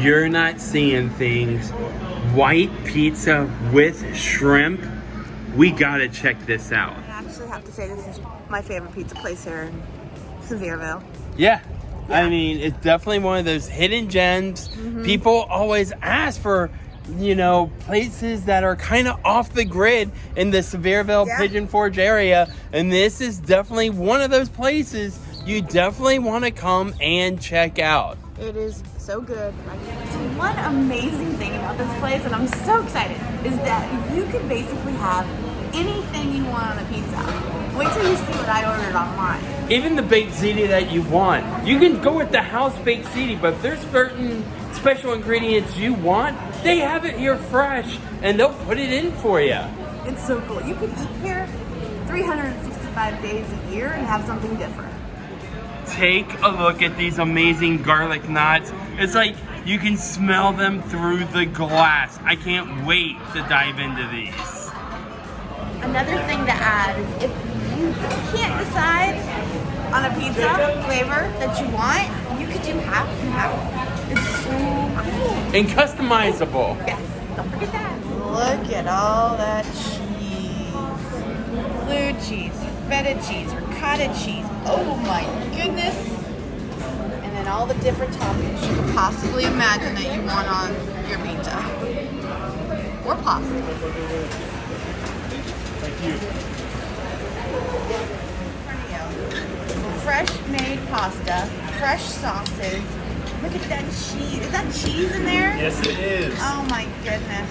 you're not seeing things, white pizza with shrimp, we gotta check this out. I actually have to say this is my favorite pizza place here in Sevierville. Yeah. I mean, it's definitely one of those hidden gems. People always ask for, you know, places that are kind of off the grid in the Sevierville Pigeon Forge area. And this is definitely one of those places you definitely want to come and check out. It is so good. So one amazing thing about this place, and I'm so excited, is that you can basically have anything you want on a pizza. Wait till you see what I ordered online. Even the baked ziti that you want. You can go with the house baked ziti, but if there's certain special ingredients you want, they have it here fresh, and they'll put it in for you. It's so cool. You can eat here 365 days a year and have something different. Take a look at these amazing garlic knots. It's like you can smell them through the glass. I can't wait to dive into these. Another thing to add is if you can't decide on a pizza flavor that you want, you could do half and half. It's so cool. And customizable. Yes, don't forget that. Look at all that cheese. Blue cheese, feta cheese, ricotta cheese. Oh my goodness. And then all the different toppings you could possibly imagine that you want on your pizza. Or pasta. Thank you. Fresh made pasta, fresh sauces. Look at that cheese. Is that cheese in there? Yes, it is. Oh my goodness.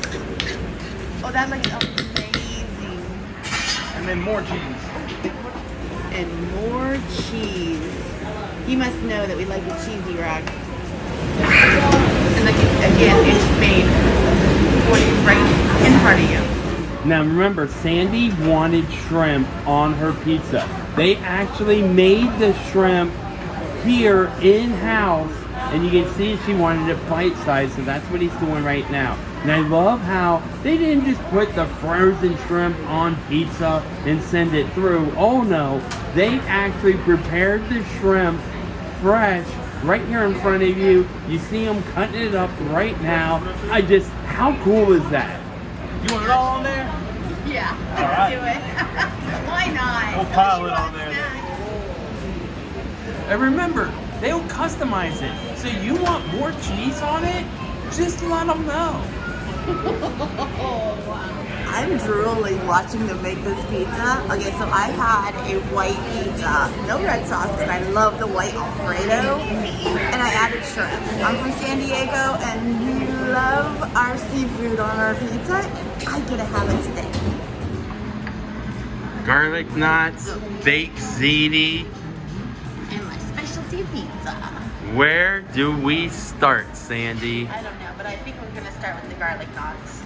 Oh, that looks amazing. And then more cheese. And more cheese. You must know that we like the cheesy rock. And look, again, it's made for you right in front of you. Now remember, Sandy wanted shrimp on her pizza. They actually made the shrimp here in-house, and you can see she wanted it bite-sized, so that's what he's doing right now. And I love how they didn't just put the frozen shrimp on pizza and send it through. Oh no, they actually prepared the shrimp fresh right here in front of you. You see them cutting it up right now. How cool is that? You want it all on there? Yeah, let's do it. Why not? We'll pile it on there. And remember, they'll customize it. So you want more cheese on it? Just let them know. I'm drooling watching them make this pizza. Okay, so I had a white pizza, no red sauce, because I love the white Alfredo, and I added shrimp. I'm from San Diego, and we love our seafood on our pizza. I get to have it today. Garlic knots, baked ziti. And my specialty pizza. Where do we start, Sandy? I don't know, but I think we're going to start with the garlic knots.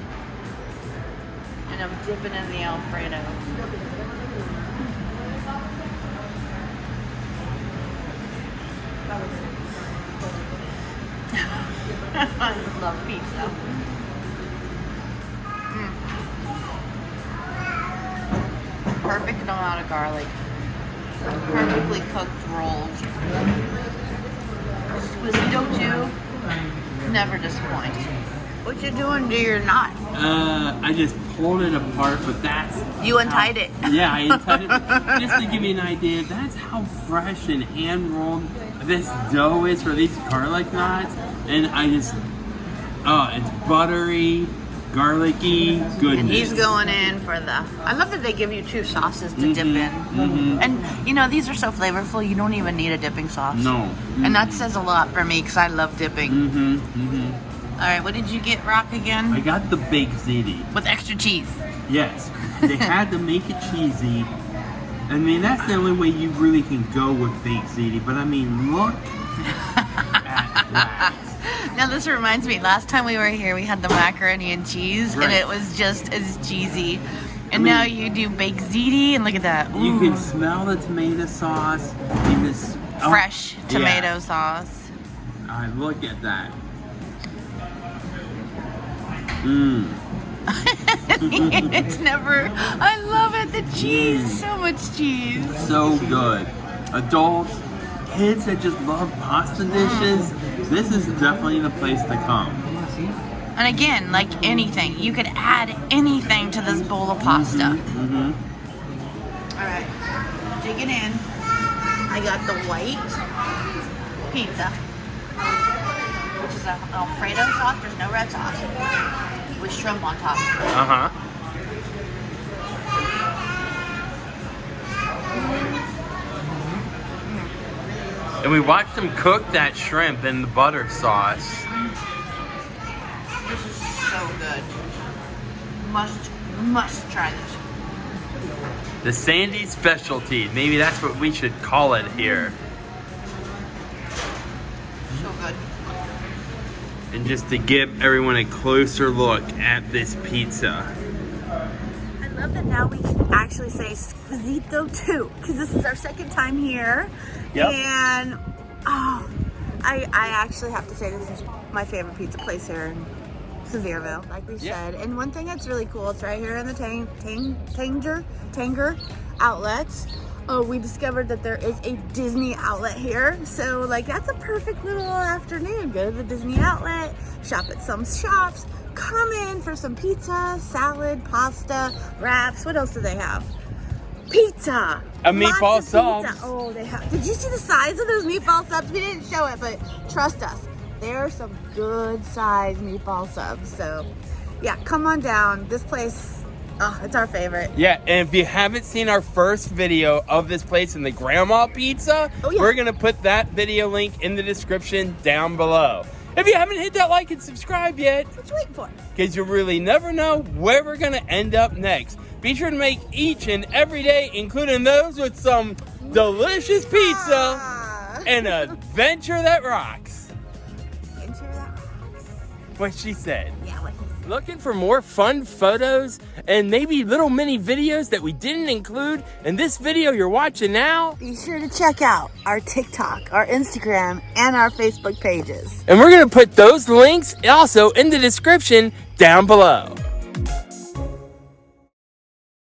And I'm dipping in the Alfredo. I love pizza. Perfect amount of garlic. Perfectly cooked rolls. Squisito Too never disappoints. What you doing to your knot? I just pulled it apart, but that's... You untied it. Yeah, I untied it. Just to give you an idea, that's how fresh and hand-rolled this dough is for these garlic knots. And it's buttery, garlicky goodness. And he's going in for the... I love that they give you two sauces to dip in. And, you know, these are so flavorful, you don't even need a dipping sauce. No. And that says a lot for me, because I love dipping. All right, what did you get, Rock, again? I got the baked ziti. With extra cheese. Yes. They had to make it cheesy. I mean, that's the only way you really can go with baked ziti. But, I mean, look at that. Now, this reminds me, last time we were here, we had the macaroni and cheese, and it was just as cheesy. And now you do baked ziti, and look at that. Ooh. You can smell the tomato sauce. Fresh tomato sauce. Look at that. It's never... I love it. The cheese. So much cheese. So good. Adults, kids that just love pasta dishes, This is definitely the place to come. And again, like anything, you could add anything to this bowl of pasta. Mm-hmm. All right, digging in. I got the white pizza, which is an Alfredo sauce. There's no red sauce with shrimp on top. Uh-huh. And we watched them cook that shrimp in the butter sauce. This is so good. Must try this. The Sandy specialty. Maybe that's what we should call it here. So good. And just to give everyone a closer look at this pizza. I love that now we can actually say Squisito Too, because this is our second time here. Yep. And oh, I actually have to say this is my favorite pizza place here in Sevierville, like we said. And one thing that's really cool, it's right here in the Tanger outlets. Oh, we discovered that there is a Disney outlet here. So like that's a perfect little afternoon. Go to the Disney outlet, shop at some shops, come in for some pizza, salad, pasta, wraps. What else do they have? Pizza. A meatball sub. Oh, they have. Did you see the size of those meatball subs? We didn't show it, but trust us, there are some good size meatball subs. So yeah, come on down. This place, oh, it's our favorite. Yeah, and if you haven't seen our first video of this place and the grandma pizza, we're gonna put that video link in the description down below. If you haven't hit that like and subscribe yet, what you waiting for? Because you really never know where we're gonna end up next. Be sure to make each and every day, including those with some delicious pizza, an adventure that rocks. Adventure that rocks. What she said. Yeah, what he said. Looking for more fun photos and maybe little mini videos that we didn't include in this video you're watching now? Be sure to check out our TikTok, our Instagram, and our Facebook pages. And we're gonna put those links also in the description down below.